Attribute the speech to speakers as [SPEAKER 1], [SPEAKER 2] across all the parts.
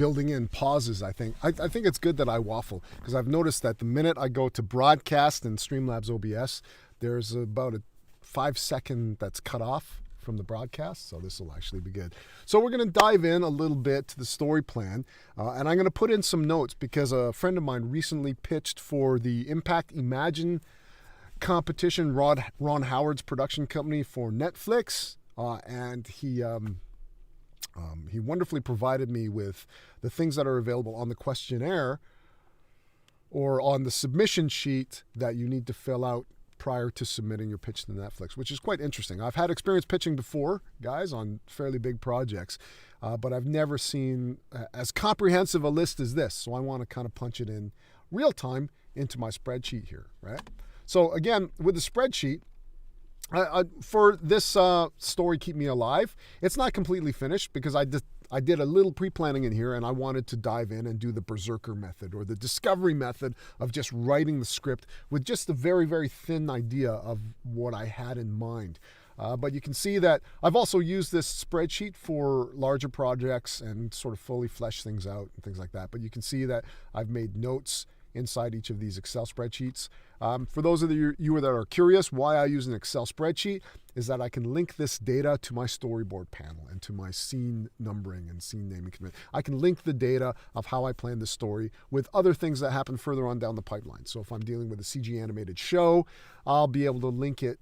[SPEAKER 1] building in pauses, I think. I think it's good that I waffle, because I've noticed that the minute I go to broadcast in Streamlabs OBS, there's about a 5-second that's cut off from the broadcast, so this will actually be good. So we're going to dive in a little bit to the story plan, and I'm going to put in some notes because a friend of mine recently pitched for the Impact Imagine competition, Ron Howard's production company for Netflix, and he wonderfully provided me with the things that are available on the questionnaire or on the submission sheet that you need to fill out prior to submitting your pitch to Netflix, which is quite interesting. I've had experience pitching before, guys, on fairly big projects, but I've never seen as comprehensive a list as this. So I want to kind of punch it in real time into my spreadsheet here, right? So again, with the spreadsheet, for this story, Keep Me Alive, it's not completely finished because I did a little pre-planning in here, and I wanted to dive in and do the berserker method or the discovery method of just writing the script with just a very, very thin idea of what I had in mind. But you can see that I've also used this spreadsheet for larger projects and sort of fully flesh things out and things like that. But you can see that I've made notes inside each of these Excel spreadsheets. For those of you that are curious why I use an Excel spreadsheet, is that I can link this data to my storyboard panel and to my scene numbering and scene naming command. I can link the data of how I plan the story with other things that happen further on down the pipeline. So if I'm dealing with a CG animated show, I'll be able to link it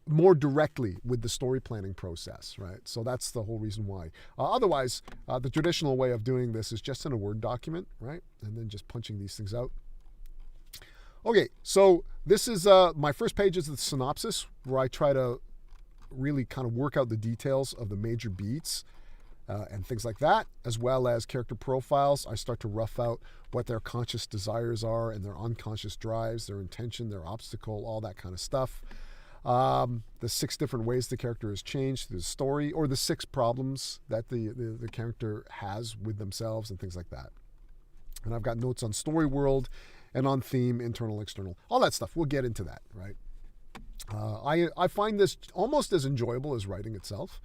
[SPEAKER 1] more directly with the story planning process, right? So that's the whole reason why. Otherwise, the traditional way of doing this is just in a Word document, right? And then just punching these things out. Okay, so this is my first page is the synopsis, where I try to really kind of work out the details of the major beats and things like that, as well as character profiles. I start to rough out what their conscious desires are and their unconscious drives, their intention, their obstacle, all that kind of stuff. The 6 different ways the character has changed through the story, or the 6 problems that the character has with themselves and things like that. And I've got notes on story world and on theme, internal, external, all that stuff. We'll get into that, right? I find this almost as enjoyable as writing itself,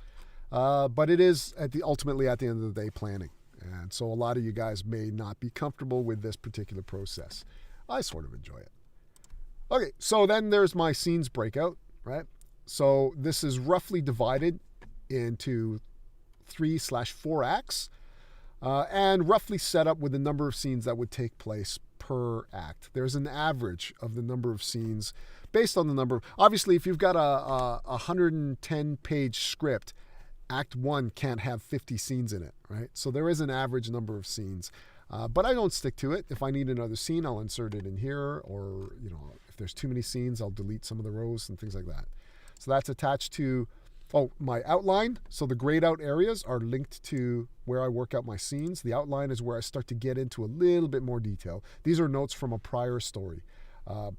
[SPEAKER 1] but it is ultimately at the end of the day planning. And so a lot of you guys may not be comfortable with this particular process. I sort of enjoy it. Okay, so then there's my scenes breakout, right? So this is roughly divided into 3/4 acts, and roughly set up with the number of scenes that would take place per act. There's an average of the number of scenes based on the number. Obviously, if you've got a 110-page script, Act 1 can't have 50 scenes in it, right? So there is an average number of scenes. But I don't stick to it. If I need another scene, I'll insert it in here, or if there's too many scenes, I'll delete some of the rows and things like that. So that's attached to my outline. So the grayed out areas are linked to where I work out my scenes. The outline is where I start to get into a little bit more detail. These are notes from a prior story,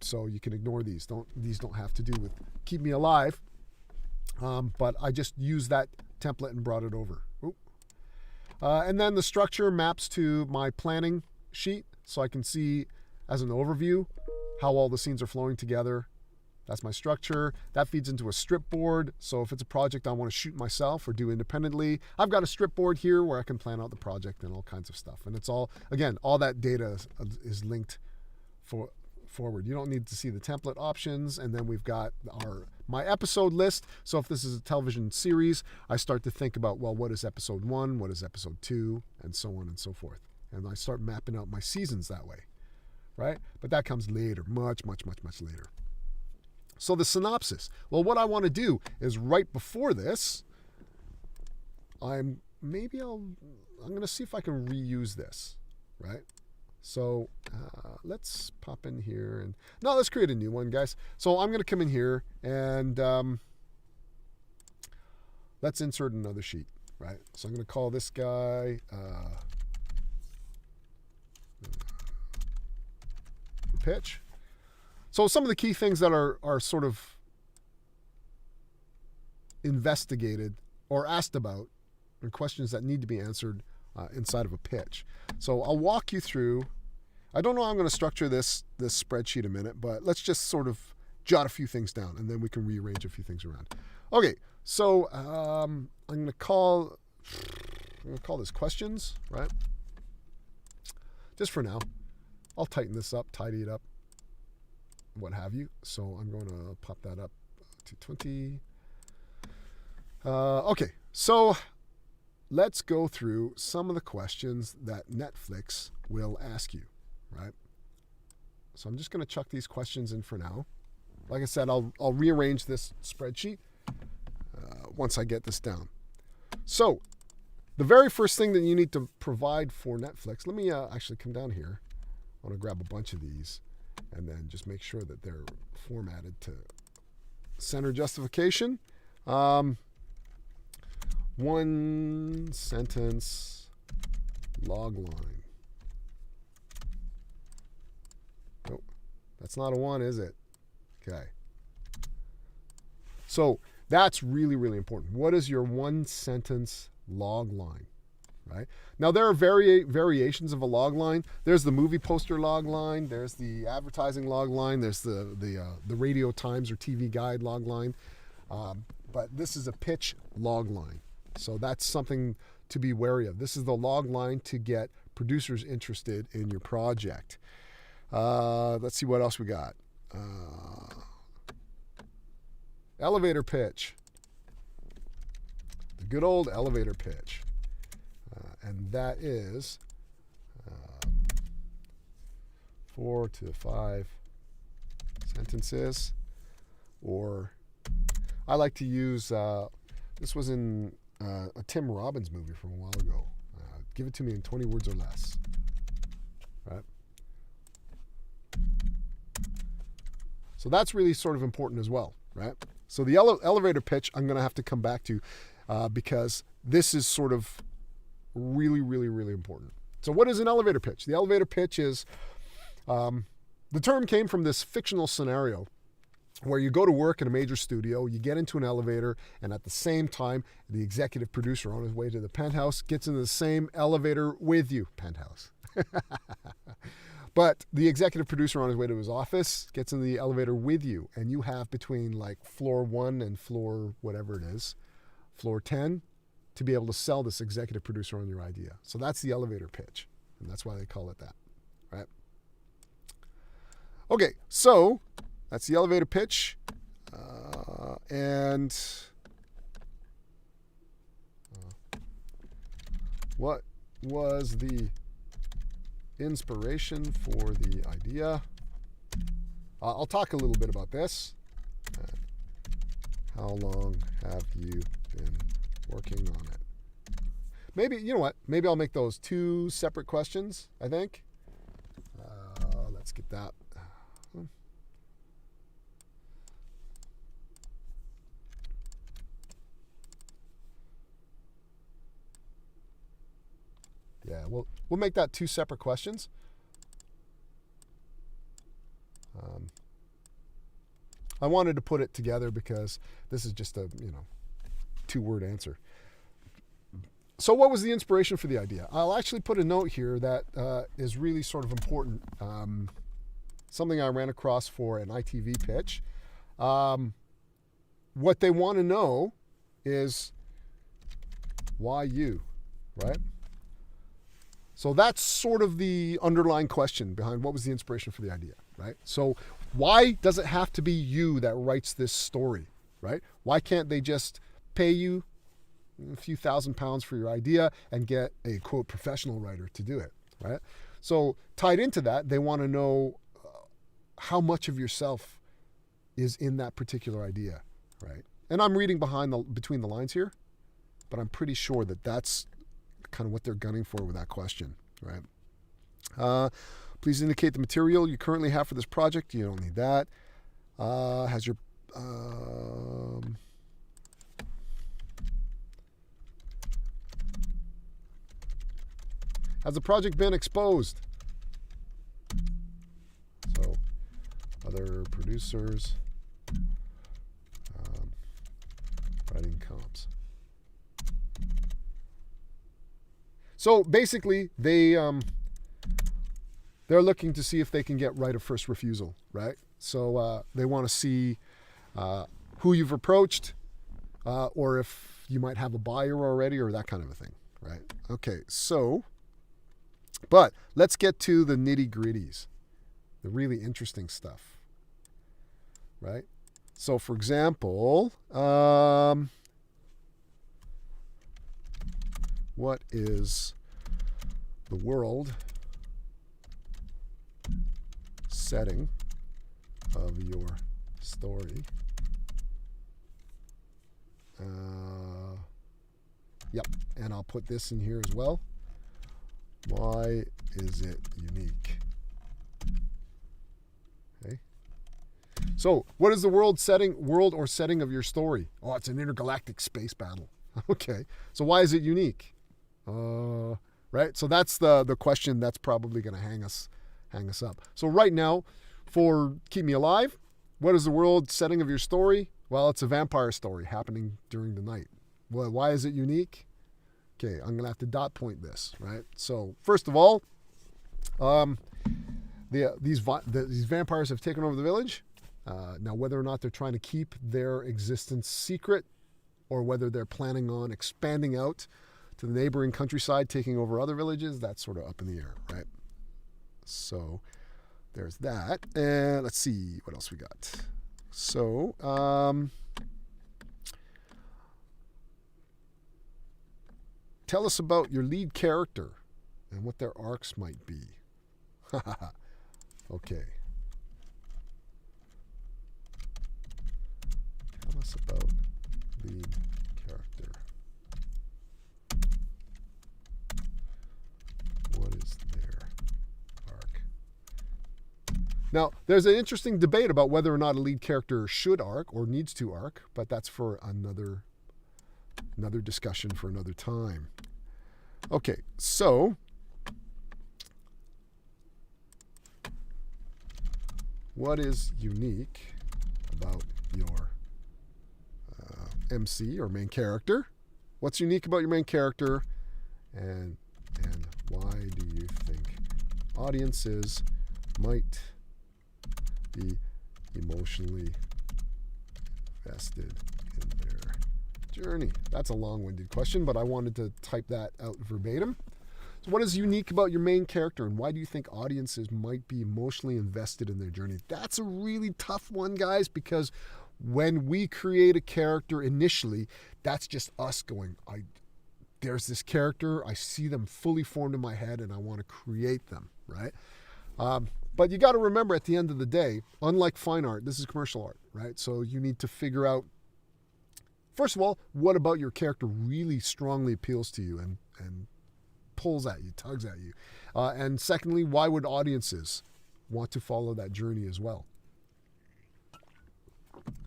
[SPEAKER 1] so you can ignore these. These don't have to do with Keep Me Alive, but I just used that template and brought it over. And then the structure maps to my planning sheet, so I can see as an overview how all the scenes are flowing together. That's my structure. That feeds into a strip board. So if it's a project I want to shoot myself or do independently, I've got a strip board here where I can plan out the project and all kinds of stuff. And it's all that data is linked forward. You don't need to see the template options. And then we've got my episode list. So if this is a television series, I start to think about, well, what is episode 1? What is episode 2? And so on and so forth. And I start mapping out my seasons that way, right? But that comes later, much, much, much, much later. So the synopsis. Well, what I want to do is right before this, I'm going to see if I can reuse this, right? So let's pop in here and let's create a new one, guys. So I'm going to come in here and let's insert another sheet, right? So I'm going to call this guy the pitch. So some of the key things that are sort of investigated or asked about and questions that need to be answered inside of a pitch. So I'll walk you through. I don't know how I'm going to structure this spreadsheet a minute, but let's just sort of jot a few things down and then we can rearrange a few things around. Okay, so I'm going to call, going to call this questions, right? Just for now. I'll tighten this up, tidy it up, what have you. So I'm going to pop that up to 20. Okay, so let's go through some of the questions that Netflix will ask you, right? So I'm just going to chuck these questions in for now. Like I said, I'll rearrange this spreadsheet once I get this down. So the very first thing that you need to provide for Netflix, let me actually come down here. I want to grab a bunch of these and then just make sure that they're formatted to center justification. One sentence log line. Nope, that's not a one, is it? Okay. So that's really, really important. What is your one sentence log line, right? Now there are variations of a log line. There's the movie poster log line. There's the advertising log line. There's the Radio Times or TV Guide log line. But this is a pitch log line. So that's something to be wary of. This is the log line to get producers interested in your project. Let's see what else we got. Elevator pitch. The good old elevator pitch. And that is 4 to 5 sentences. Or I like to use, this was in a Tim Robbins movie from a while ago. Give it to me in 20 words or less. Right? So that's really sort of important as well, right? So the elevator pitch I'm going to have to come back to because this is sort of really, really, really important. So what is an elevator pitch? The elevator pitch is, the term came from this fictional scenario where you go to work in a major studio, you get into an elevator, and at the same time, the executive producer on his way to the penthouse gets into the same elevator with you. Penthouse. But the executive producer on his way to his office gets in the elevator with you, and you have between like floor 1 and floor whatever it is, floor 10, to be able to sell this executive producer on your idea. So that's the elevator pitch, and that's why they call it that, right? Okay, so that's the elevator pitch, and what was the inspiration for the idea? I'll talk a little bit about this. How long have you been working on it? Maybe, you know what? Maybe I'll make those 2 separate questions, I think. Let's get that. Yeah, we'll make that 2 separate questions. I wanted to put it together because this is just a 2-word answer. So what was the inspiration for the idea? I'll actually put a note here that is really sort of important. Something I ran across for an ITV pitch. What they want to know is why you, right? So that's sort of the underlying question behind what was the inspiration for the idea, right? So why does it have to be you that writes this story, right? Why can't they just pay you a few £1,000s for your idea and get a, quote, professional writer to do it, right? So tied into that, they want to know how much of yourself is in that particular idea, right? And I'm reading between the lines here, but I'm pretty sure that that's kind of what they're gunning for with that question, right? Please indicate the material you currently have for this project. You don't need that. Has the project been exposed? So, other producers, writing comps. So basically, they're looking to see if they can get right of first refusal, right? So they want to see who you've approached, or if you might have a buyer already, or that kind of a thing, right? Okay, so, but let's get to the nitty-gritties, the really interesting stuff, right? So, for example, what is the world setting of your story? Yep, and I'll put this in here as well. Why is it unique? Okay. So, what is the world or setting of your story? Oh, it's an intergalactic space battle. Okay. So why is it unique? Right? So that's the question that's probably going to hang us up. So right now, for Keep Me Alive, what is the world setting of your story? Well, it's a vampire story happening during the night. Well, why is it unique? Okay, I'm going to have to dot point this, right? So first of all, these vampires have taken over the village. Now, whether or not they're trying to keep their existence secret or whether they're planning on expanding out to the neighboring countryside, taking over other villages, that's sort of up in the air, right? So there's that. And let's see what else we got. So, tell us about your lead character and what their arcs might be. Okay. Tell us about lead character. What is their arc? Now, there's an interesting debate about whether or not a lead character should arc or needs to arc, but that's for another discussion for another time. Okay, so what is unique about your MC or main character? What's unique about your main character, and why do you think audiences might be emotionally invested in their journey? That's a long-winded question, but I wanted to type that out verbatim. So what is unique about your main character, and why do you think audiences might be emotionally invested in their journey? That's a really tough one, guys, because when we create a character initially, that's just us going, there's this character, I see them fully formed in my head, and I want to create them, right? But you got to remember, at the end of the day, unlike fine art, this is commercial art, right? So you need to figure out, first of all, what about your character really strongly appeals to you and pulls at you, tugs at you? And secondly, why would audiences want to follow that journey as well?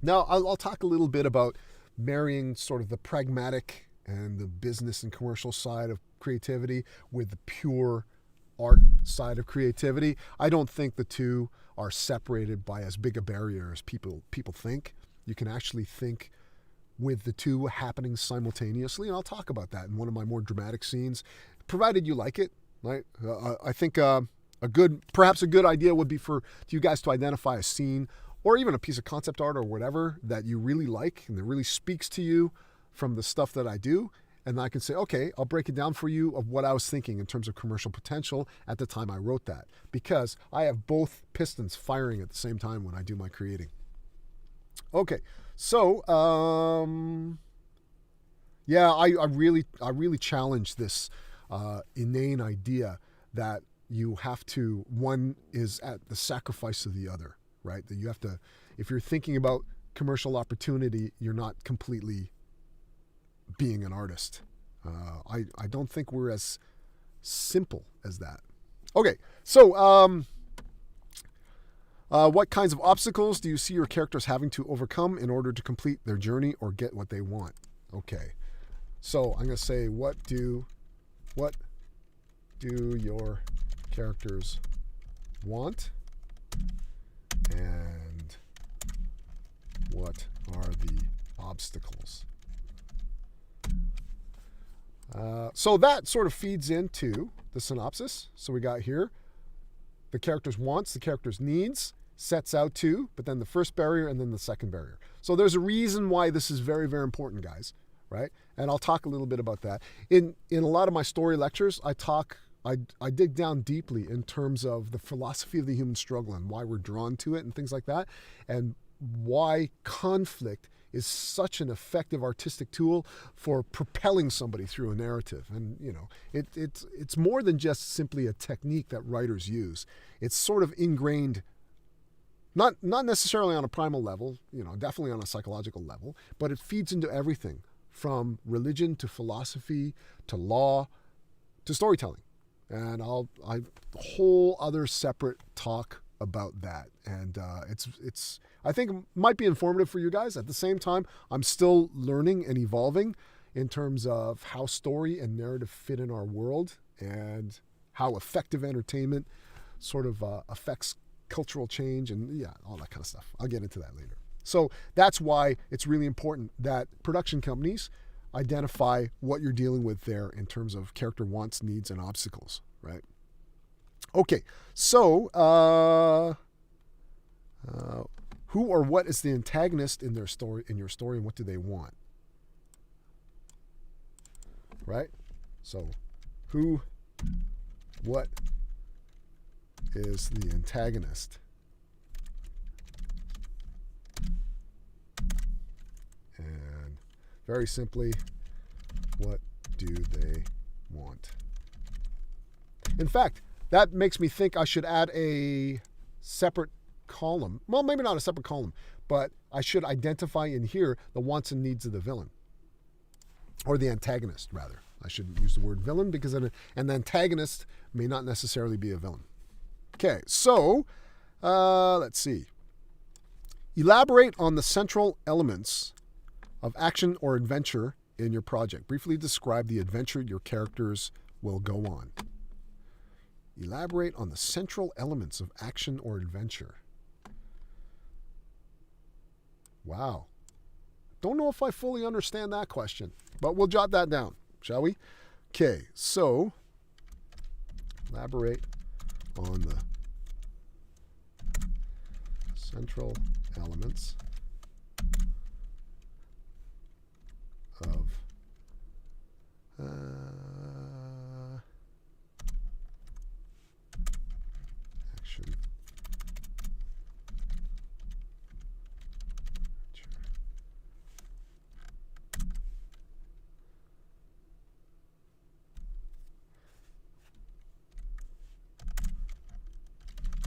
[SPEAKER 1] Now, I'll talk a little bit about marrying sort of the pragmatic and the business and commercial side of creativity with the pure art side of creativity. I don't think the two are separated by as big a barrier as people think. You can actually think with the two happening simultaneously, and I'll talk about that in one of my more dramatic scenes, provided you like it. Right? I think perhaps a good idea would be for you guys to identify a scene or even a piece of concept art or whatever that you really like and that really speaks to you from the stuff that I do. And I can say, okay, I'll break it down for you of what I was thinking in terms of commercial potential at the time I wrote that. Because I have both pistons firing at the same time when I do my creating. Okay, so, I really challenge this inane idea that you have to, one is at the sacrifice of the other, right? That you have to, if you're thinking about commercial opportunity, you're not completely being an artist. I don't think we're as simple as that. Okay, so what kinds of obstacles do you see your characters having to overcome in order to complete their journey or get what they want? Okay, so I'm going to say, what do your characters want, and what are the obstacles? So that sort of feeds into the synopsis. So we got here the character's wants, the character's needs, sets out to, but then the first barrier and then the second barrier. So there's a reason why this is very, very important, guys, right? And I'll talk a little bit about that. In a lot of my story lectures, I dig down deeply in terms of the philosophy of the human struggle and why we're drawn to it and things like that, and why conflict is such an effective artistic tool for propelling somebody through a narrative. And it's more than just simply a technique that writers use. It's sort of ingrained, not necessarily on a primal level, definitely on a psychological level, but it feeds into everything from religion to philosophy to law to storytelling. And I whole other separate talk about that. And it's I think it might be informative for you guys. At the same time, I'm still learning and evolving in terms of how story and narrative fit in our world and how effective entertainment sort of affects cultural change and all that kind of stuff. I'll get into that later. So that's why it's really important that production companies identify what you're dealing with there in terms of character wants, needs, and obstacles, right? Okay, so who or what is the antagonist in your story, and what do they want? Right? So, who, what is the antagonist? And very simply, what do they want? In fact, that makes me think I should add a separate column. Well, maybe not a separate column, but I should identify in here the wants and needs of the villain. Or the antagonist, rather. I shouldn't use the word villain because an antagonist may not necessarily be a villain. Okay, so let's see. Elaborate on the central elements of action or adventure in your project. Briefly describe the adventure your characters will go on. Elaborate on the central elements of action or adventure. Wow. Don't know if I fully understand that question, but we'll jot that down, shall we? Okay, so elaborate on the central elements of action.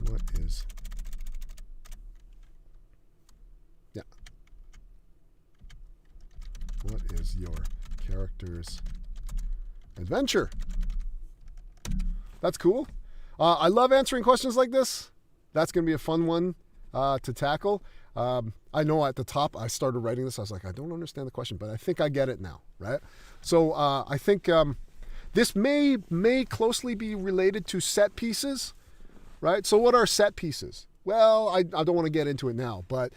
[SPEAKER 1] What is What is your character's adventure? That's cool. I love answering questions like this. That's going to be a fun one to tackle. I know at the top I started writing this. I was like, I don't understand the question, but I think I get it now, right? So I think this may closely be related to set pieces, right? So what are set pieces? Well, I don't want to get into it now, but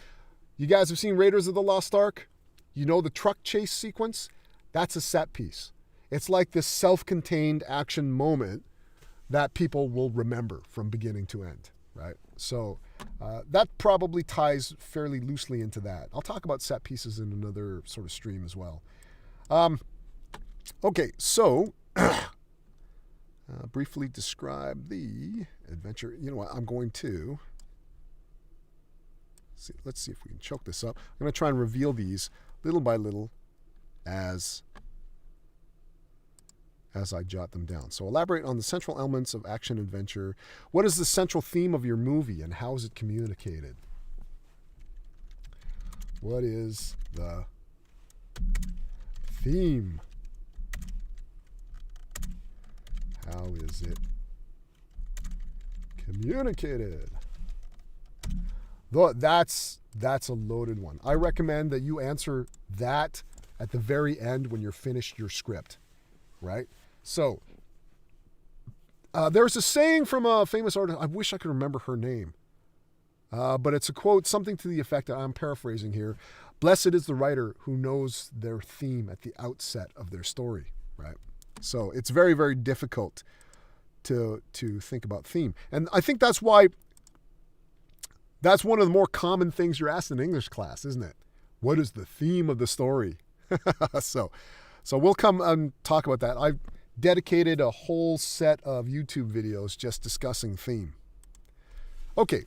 [SPEAKER 1] you guys have seen Raiders of the Lost Ark? You know the truck chase sequence? That's a set piece. It's like this self-contained action moment that people will remember from beginning to end, right? So that probably ties fairly loosely into that. I'll talk about set pieces in another sort of stream as well. Okay, so briefly describe the adventure. You know what? I'm going to see. Let's see if we can choke this up. I'm going to try and reveal these little by little as I jot them down. So elaborate on the central elements of action adventure. What is the central theme of your movie and how is it communicated? What is the theme? How is it communicated? That's a loaded one. I recommend that you answer that at the very end when you're finished your script, right? So there's a saying from a famous artist. I wish I could remember her name, but it's a quote, something to the effect that I'm paraphrasing here. Blessed is the writer who knows their theme at the outset of their story, right? So it's very, very difficult to think about theme. And I think that's why that's one of the more common things you're asked in English class, isn't it? What is the theme of the story? so we'll come and talk about that. I've dedicated a whole set of YouTube videos just discussing theme. Okay.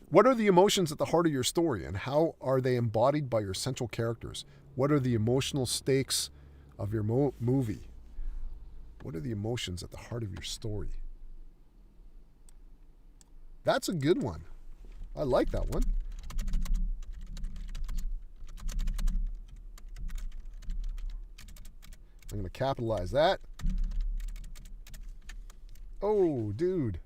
[SPEAKER 1] What are the emotions at the heart of your story, and how are they embodied by your central characters? What are the emotional stakes of your movie? What are the emotions at the heart of your story? That's a good one. I like that one. I'm going to capitalize that. Oh, dude.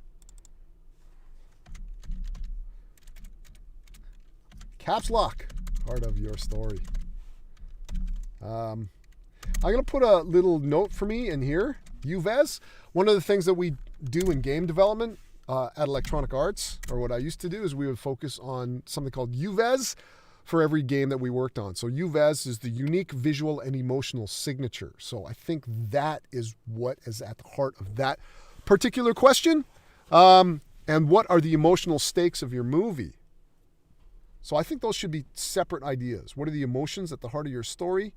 [SPEAKER 1] Caps lock, heart of your story. I'm going to put a little note for me in here. UVES. One of the things that we do in game development at Electronic Arts, or what I used to do, is we would focus on something called UVES for every game that we worked on. So UVES is the unique visual and emotional signature. So I think that is what is at the heart of that particular question. And what are the emotional stakes of your movie? So I think those should be separate ideas. What are the emotions at the heart of your story?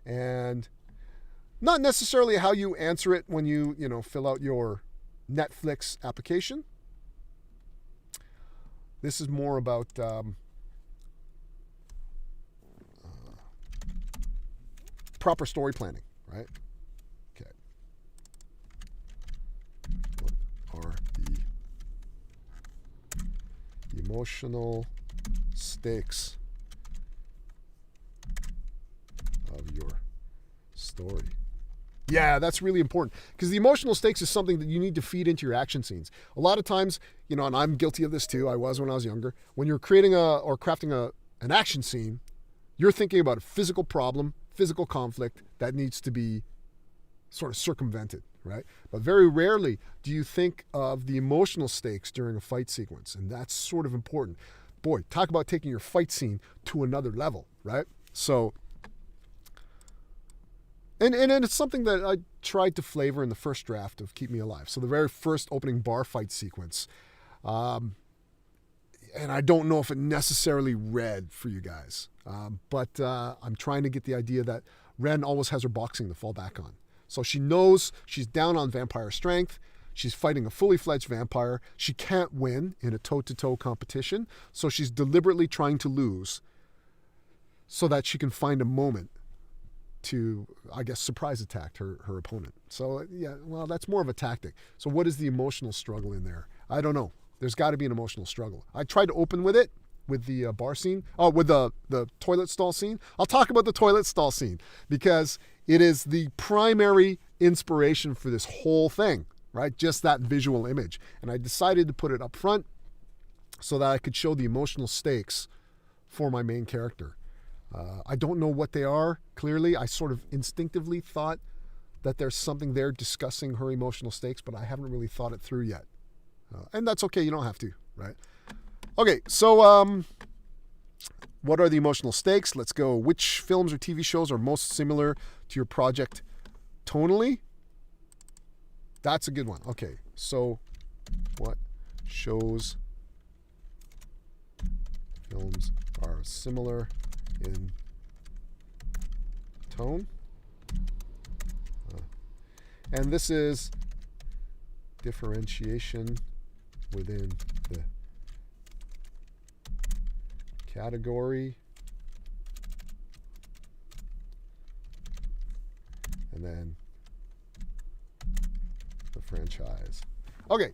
[SPEAKER 1] And not necessarily how you answer it when you fill out your Netflix application. This is more about proper story planning, right? Okay. What are the emotional stakes of your story? Yeah, that's really important, because the emotional stakes is something that you need to feed into your action scenes. A lot of times, and I'm guilty of this too, I was when I was younger, when you're creating or crafting an action scene, you're thinking about a physical problem, physical conflict that needs to be sort of circumvented, right? But very rarely do you think of the emotional stakes during a fight sequence, and that's sort of important. Boy, talk about taking your fight scene to another level, right? So, and it's something that I tried to flavor in the first draft of Keep Me Alive. So the very first opening bar fight sequence, and I don't know if it necessarily read for you guys, but I'm trying to get the idea that Ren always has her boxing to fall back on. So she knows she's down on vampire strength. She's fighting a fully fledged vampire. She can't win in a toe-to-toe competition, so she's deliberately trying to lose so that she can find a moment to, I guess, surprise attack her opponent. So, yeah, well, that's more of a tactic. So what is the emotional struggle in there? I don't know. There's got to be an emotional struggle. I tried to open with it, with the bar scene, with the toilet stall scene. I'll talk about the toilet stall scene because it is the primary inspiration for this whole thing, right? Just that visual image. And I decided to put it up front so that I could show the emotional stakes for my main character. I don't know what they are, clearly. I sort of instinctively thought that there's something there discussing her emotional stakes, but I haven't really thought it through yet. And that's okay, you don't have to, right? Okay, so what are the emotional stakes? Let's go. Which films or TV shows are most similar to your project tonally? That's a good one. Okay, so what shows, films are similar in tone? And this is differentiation within the category. And then the franchise. Okay,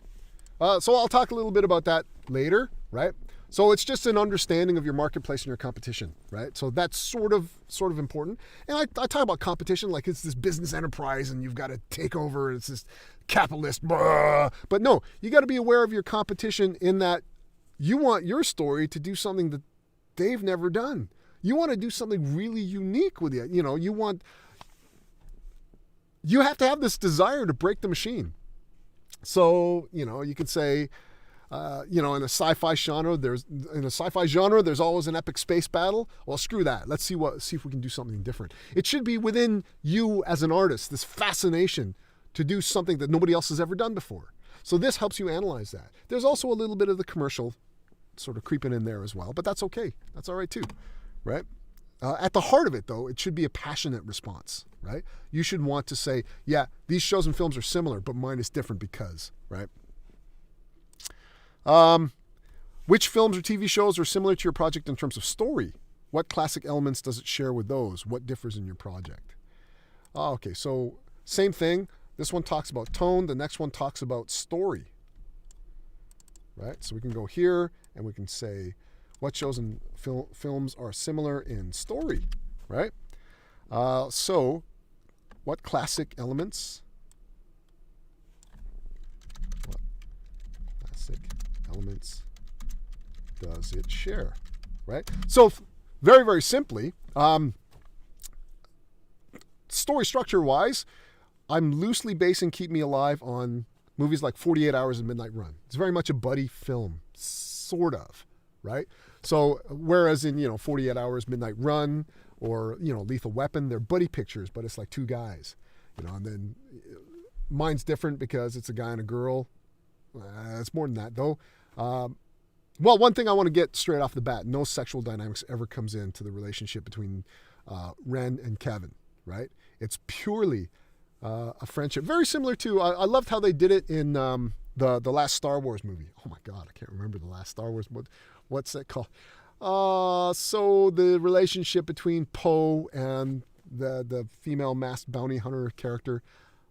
[SPEAKER 1] so I'll talk a little bit about that later, right? So it's just an understanding of your marketplace and your competition, right? So that's sort of important. And I talk about competition like it's this business enterprise and you've got to take over. It's this capitalist, blah. But no, you got to be aware of your competition in that you want your story to do something that they've never done. You want to do something really unique with it. You have to have this desire to break the machine. So, you could say, in a sci-fi genre, there's always an epic space battle. Well, screw that. Let's see if we can do something different. It should be within you as an artist, this fascination to do something that nobody else has ever done before. So this helps you analyze that. There's also a little bit of the commercial sort of creeping in there as well, but that's okay. That's all right too, right? At the heart of it, though, it should be a passionate response, right? You should want to say, yeah, these shows and films are similar, but mine is different because, right? Which films or TV shows are similar to your project in terms of story? What classic elements does it share with those? What differs in your project? Okay, so same thing. This one talks about tone. The next one talks about story, right? So we can go here and we can say, what shows and films are similar in story, right? So what classic elements? What classic elements does it share, right? So very, very simply, story structure-wise, I'm loosely basing Keep Me Alive on movies like 48 Hours and Midnight Run. It's very much a buddy film, sort of, right? So whereas in, 48 Hours, Midnight Run, or, Lethal Weapon, they're buddy pictures, but it's like two guys, and then mine's different because it's a guy and a girl. It's more than that, though. Well, one thing I want to get straight off the bat, no sexual dynamics ever comes into the relationship between Ren and Kevin, right? It's purely a friendship. Very similar to, I loved how they did it in the last Star Wars movie. Oh my God, I can't remember the last Star Wars. What's that called? So the relationship between Poe and the female masked bounty hunter character.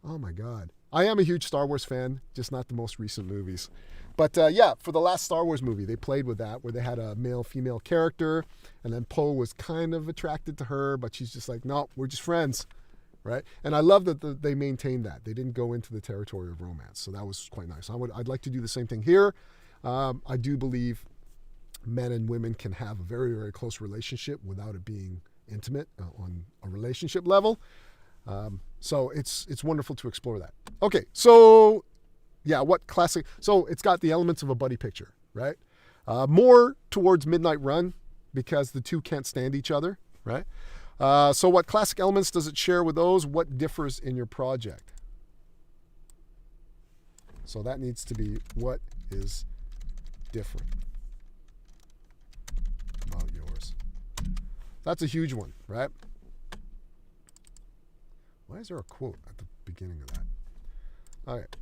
[SPEAKER 1] Oh my God. I am a huge Star Wars fan, just not the most recent movies. But yeah, for the last Star Wars movie, they played with that, where they had a male-female character, and then Poe was kind of attracted to her, but she's just like, no, we're just friends, right? And I love that they maintained that. They didn't go into the territory of romance, so that was quite nice. I'd like to do the same thing here. I do believe men and women can have a very, very close relationship without it being intimate on a relationship level. So it's wonderful to explore that. Okay, so yeah, what classic? So it's got the elements of a buddy picture, right? More towards Midnight Run because the two can't stand each other, right? So what classic elements does it share with those? What differs in your project? So that needs to be what is different about yours. That's a huge one, right? Why is there a quote at the beginning of that? All right.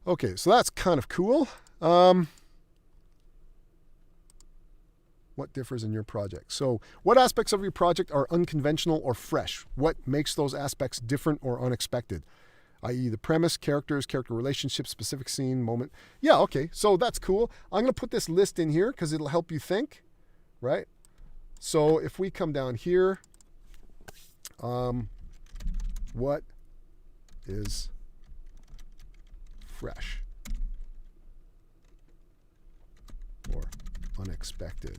[SPEAKER 1] Okay, so that's kind of cool. What differs in your project? So what aspects of your project are unconventional or fresh? What makes those aspects different or unexpected? I.e. the premise, characters, character relationships, specific scene, moment. Yeah, okay, so that's cool. I'm going to put this list in here because it'll help you think, right? So if we come down here, what is fresh or unexpected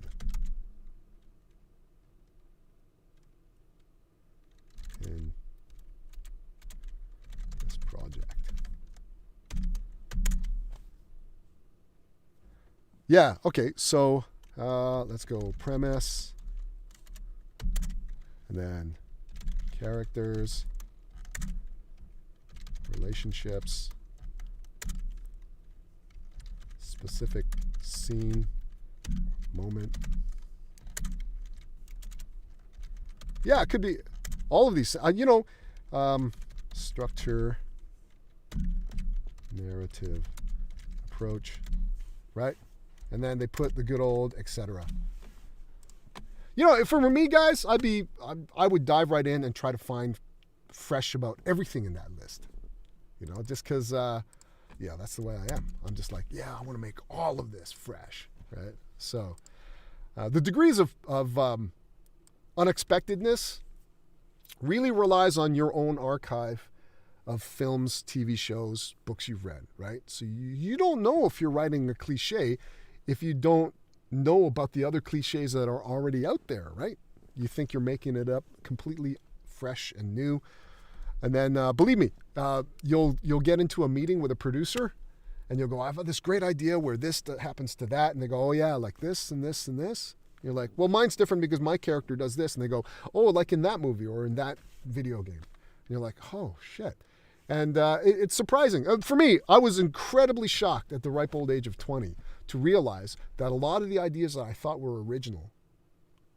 [SPEAKER 1] in this project? Yeah, okay, so let's go premise and then characters, relationships, specific scene, moment. Yeah, it could be all of these. Structure, narrative, approach, right? And then they put the good old, etc. For me, guys, I would dive right in and try to find fresh about everything in that list. Just because, that's the way I am. I'm just like, I want to make all of this fresh, right? So the degrees of unexpectedness really relies on your own archive of films, TV shows, books you've read, right? So you don't know if you're writing a cliche if you don't know about the other cliches that are already out there, right? You think you're making it up completely fresh and new. And then, believe me, you'll get into a meeting with a producer and you'll go, I've got this great idea where this happens to that. And they go, oh yeah, like this and this and this. You're like, well, mine's different because my character does this. And they go, oh, like in that movie or in that video game. And you're like, oh shit. And it's surprising. For me, I was incredibly shocked at the ripe old age of 20 to realize that a lot of the ideas that I thought were original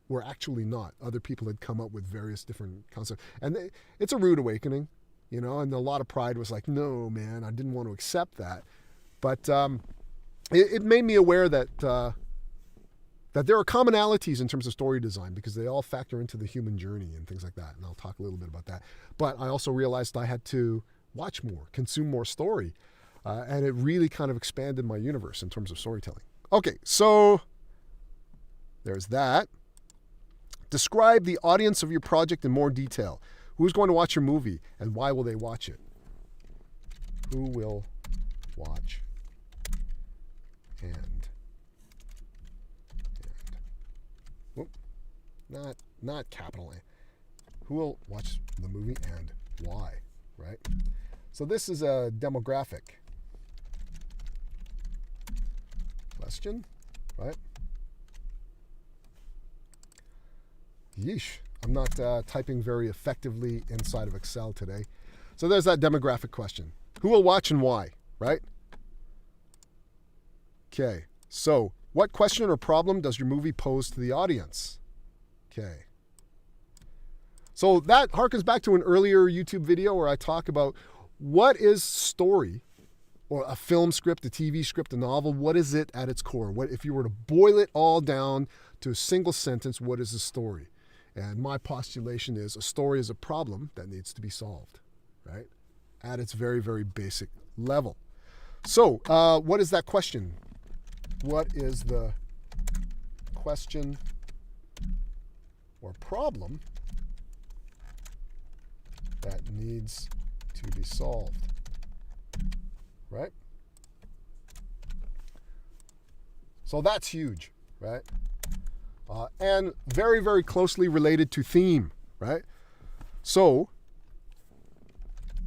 [SPEAKER 1] were actually not. Other people had come up with various different concepts. And it's a rude awakening, you know, and a lot of pride was like, no, man, I didn't want to accept that. But it made me aware that there are commonalities in terms of story design because they all factor into the human journey and things like that. And I'll talk a little bit about that. But I also realized I had to watch more, consume more story. And it really kind of expanded my universe in terms of storytelling. Okay, so there's that. Describe the audience of your project in more detail. Who's going to watch your movie and why will they watch it? Who will watch and whoop, not capital A. Who will watch the movie and why, right? So this is a demographic question, right? Yeesh, I'm not typing very effectively inside of Excel today. So there's that demographic question. Who will watch and why, right? Okay, so what question or problem does your movie pose to the audience? Okay. So that harkens back to an earlier YouTube video where I talk about what is story, or a film script, a TV script, a novel. What is it at its core? What if you were to boil it all down to a single sentence, what is a story? And my postulation is a story is a problem that needs to be solved, right? At its very, very basic level. So what is that question? What is the question or problem that needs to be solved, right? So that's huge, right? And very, very closely related to theme, right? So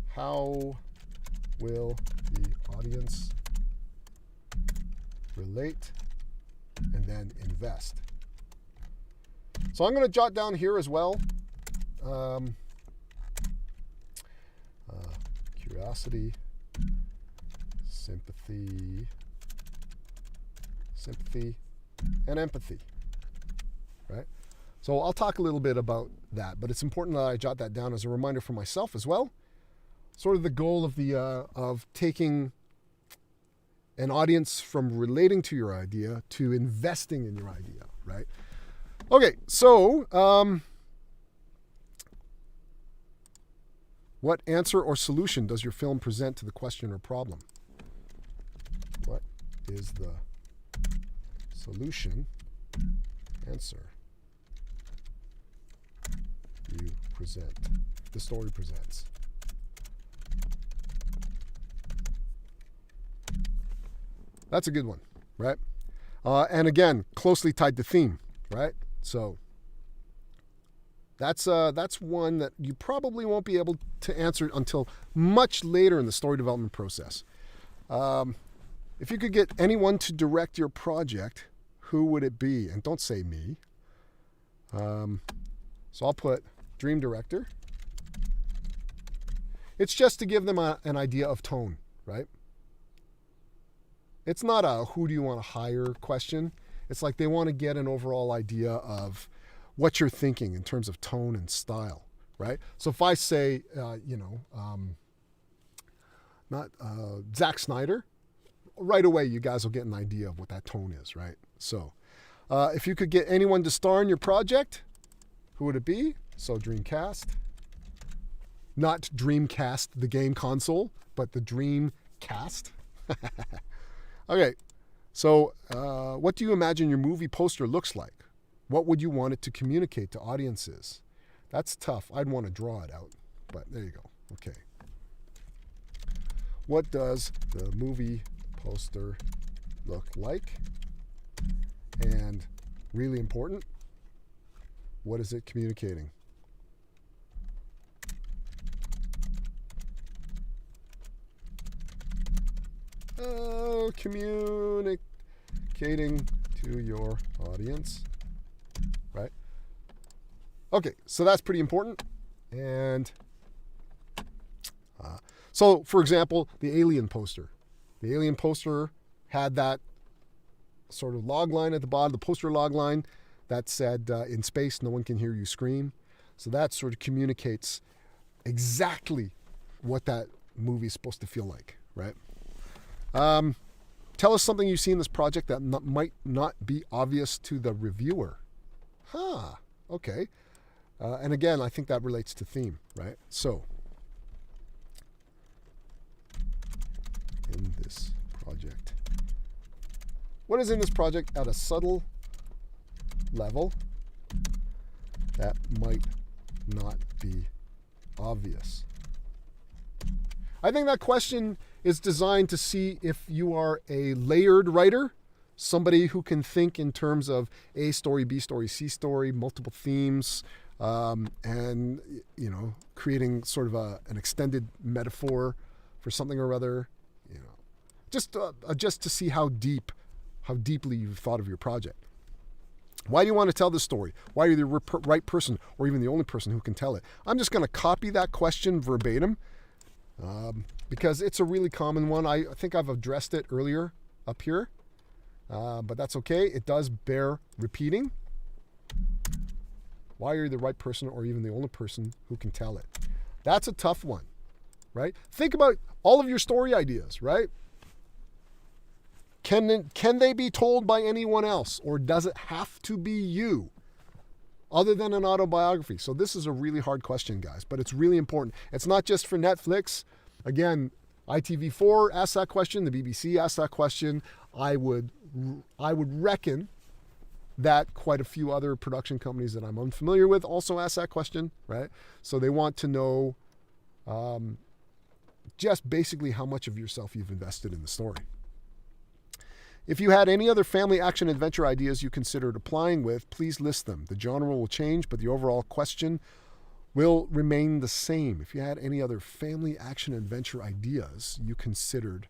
[SPEAKER 1] how will the audience relate and then invest? So I'm going to jot down here as well. Curiosity, sympathy, and empathy, right? So I'll talk a little bit about that, but it's important that I jot that down as a reminder for myself as well. Sort of the goal of the of taking an audience from relating to your idea to investing in your idea, right? Okay, so what answer or solution does your film present to the question or problem? What is the solution, answer you present, the story presents? That's a good one, right? And again, closely tied to theme, right? So that's one that you probably won't be able to answer until much later in the story development process. If you could get anyone to direct your project, who would it be? And don't say me. So I'll put dream director. It's just to give them an idea of tone, right? It's not a who do you want to hire question. It's like they want to get an overall idea of what you're thinking in terms of tone and style, right? So if I say, not Zack Snyder, right away you guys will get an idea of what that tone is, right? So if you could get anyone to star in your project, who would it be? So Dreamcast. Not Dreamcast, the game console, but the Dreamcast. Okay, so what do you imagine your movie poster looks like? What would you want it to communicate to audiences? That's tough. I'd want to draw it out, but there you go. Okay. What does the movie poster look like? And really important, what is it communicating? Communicating to your audience, right? Okay, so that's pretty important. And so, for example, the Alien poster. The Alien poster had that sort of log line at the bottom, the poster log line that said, in space, no one can hear you scream. So that sort of communicates exactly what that movie is supposed to feel like, right? Tell us something you see in this project that might not be obvious to the reviewer. Okay. And again, I think that relates to theme, right? So, in this project. What is in this project at a subtle level that might not be obvious? I think that question is designed to see if you are a layered writer, somebody who can think in terms of A story, B story, C story, multiple themes, and, you know, creating sort of an extended metaphor for something or other, you know, just to see how deeply you've thought of your project. Why do you want to tell this story? Why are you the right person or even the only person who can tell it? I'm just going to copy that question verbatim because it's a really common one. I think I've addressed it earlier up here, but that's okay. It does bear repeating. Why are you the right person or even the only person who can tell it? That's a tough one, right? Think about all of your story ideas, right? Can they be told by anyone else, or does it have to be you other than an autobiography? So this is a really hard question, guys, but it's really important. It's not just for Netflix. Again, ITV4 asked that question. The BBC asked that question. I would reckon that quite a few other production companies that I'm unfamiliar with also ask that question, right? So they want to know just basically how much of yourself you've invested in the story. If you had any other family action adventure ideas you considered applying with, please list them. The genre will change, but the overall question will remain the same. If you had any other family action adventure ideas you considered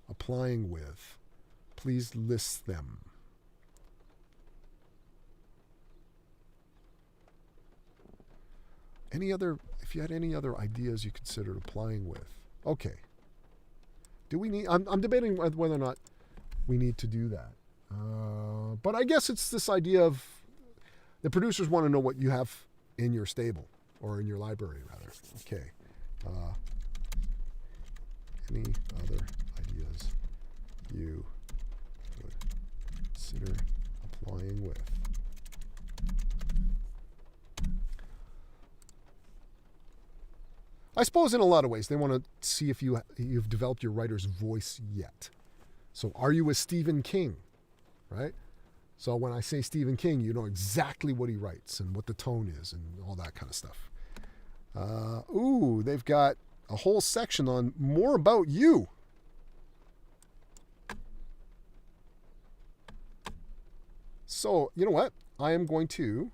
[SPEAKER 1] applying with, please list them. If you had any other ideas you considered applying with. Okay. Do we need, I'm debating whether or not we need to do that. But I guess it's this idea of the producers want to know what you have in your stable, or in your library, rather. Okay. Any other ideas you would consider applying with? I suppose in a lot of ways they want to see if you've developed your writer's voice yet. So are you a Stephen King, right? So when I say Stephen King, you know exactly what he writes and what the tone is and all that kind of stuff. They've got a whole section on more about you. So, you know what? I am going to...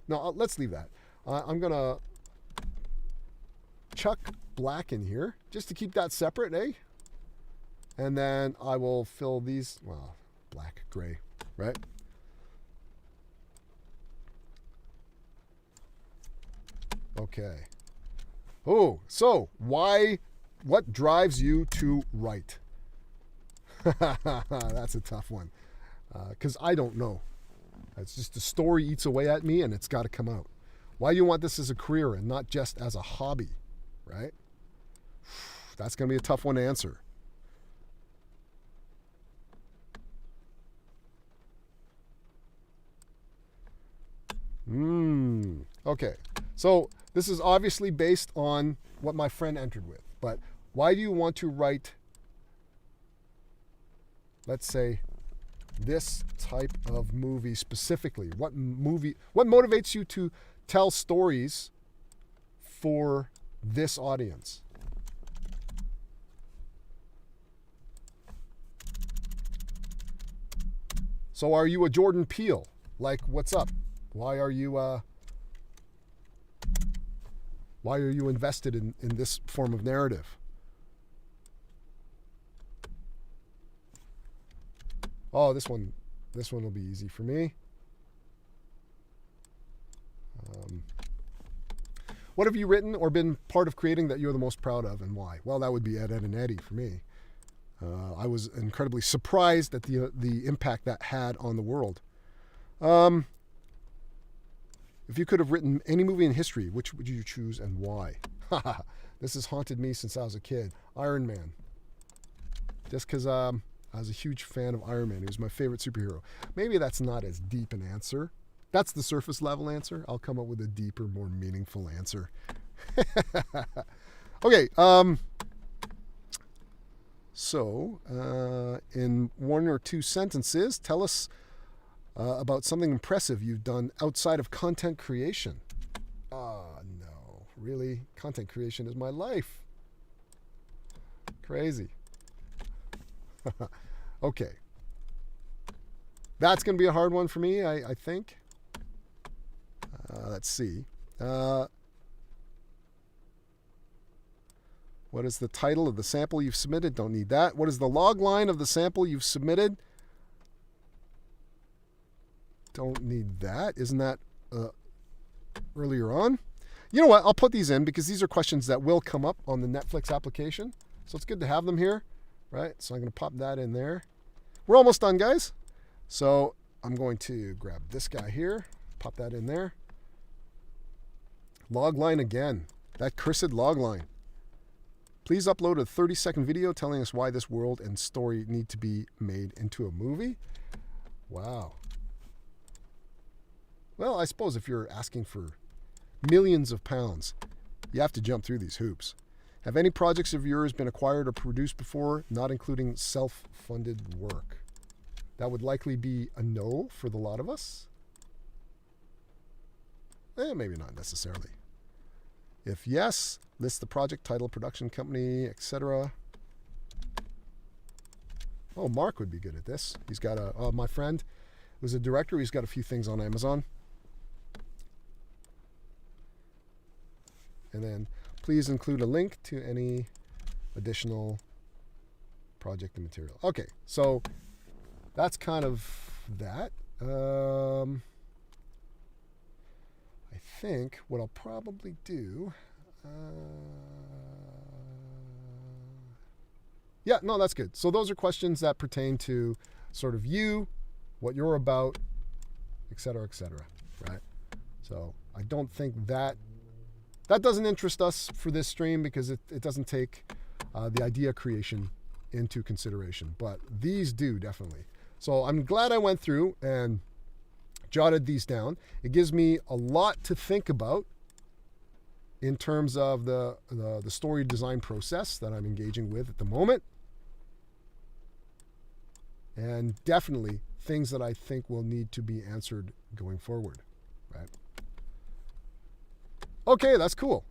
[SPEAKER 1] No, let's leave that. I'm going to chuck black in here just to keep that separate, eh? And then I will fill these, well, black, gray, right? Okay. Oh, so what drives you to write? That's a tough one. Because I don't know. It's just the story eats away at me and it's got to come out. Why do you want this as a career and not just as a hobby, right? That's going to be a tough one to answer. Okay, so this is obviously based on what my friend entered with, but why do you want to write, let's say, this type of movie specifically? What motivates you to tell stories for this audience? So are you a Jordan Peele? Like, what's up? Why are you invested in this form of narrative? Oh, this one will be easy for me. What have you written or been part of creating that you're the most proud of, and why? Well, that would be Ed, Edd n Eddy for me. I was incredibly surprised at the impact that had on the world. If you could have written any movie in history, which would you choose and why? This has haunted me since I was a kid. Iron Man. Just because I was a huge fan of Iron Man. He was my favorite superhero. Maybe that's not as deep an answer. That's the surface level answer. I'll come up with a deeper, more meaningful answer. Okay. So, in one or two sentences, tell us about something impressive you've done outside of content creation. No, really? Content creation is my life. Crazy. Okay. That's going to be a hard one for me, I think. Let's see. What is the title of the sample you've submitted? Don't need that. What is the log line of the sample you've submitted? Don't need that. Isn't that earlier on? You know what? I'll put these in because these are questions that will come up on the Netflix application. So it's good to have them here, right? So I'm going to pop that in there. We're almost done, guys. So I'm going to grab this guy here, pop that in there. Log line again. That cursed log line. Please upload a 30-second video telling us why this world and story need to be made into a movie. Wow. Well, I suppose if you're asking for millions of pounds, you have to jump through these hoops. Have any projects of yours been acquired or produced before, not including self-funded work? That would likely be a no for the lot of us. Maybe not necessarily. If yes, list the project, title, production company, etc. Oh, Mark would be good at this. He's got my friend was a director. He's got a few things on Amazon. And then please include a link to any additional project and material. Okay, so that's kind of that. I think what I'll probably do... yeah, no, that's good. So those are questions that pertain to sort of you, what you're about, et cetera, right? So I don't think that doesn't interest us for this stream because it doesn't take the idea creation into consideration. But these do, definitely. So I'm glad I went through and jotted these down. It gives me a lot to think about in terms of the story design process that I'm engaging with at the moment. And definitely things that I think will need to be answered going forward, right? Okay, that's cool.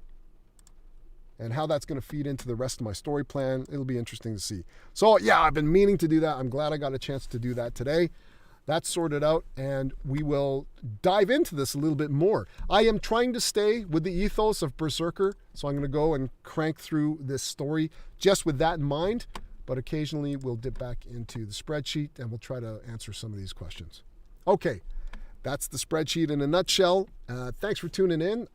[SPEAKER 1] And how that's going to feed into the rest of my story plan, it'll be interesting to see. So yeah, I've been meaning to do that. I'm glad I got a chance to do that today. That's sorted out, and we will dive into this a little bit more. I am trying to stay with the ethos of Berserker, so I'm going to go and crank through this story just with that in mind, but occasionally we'll dip back into the spreadsheet and we'll try to answer some of these questions. Okay, that's the spreadsheet in a nutshell. Thanks for tuning in.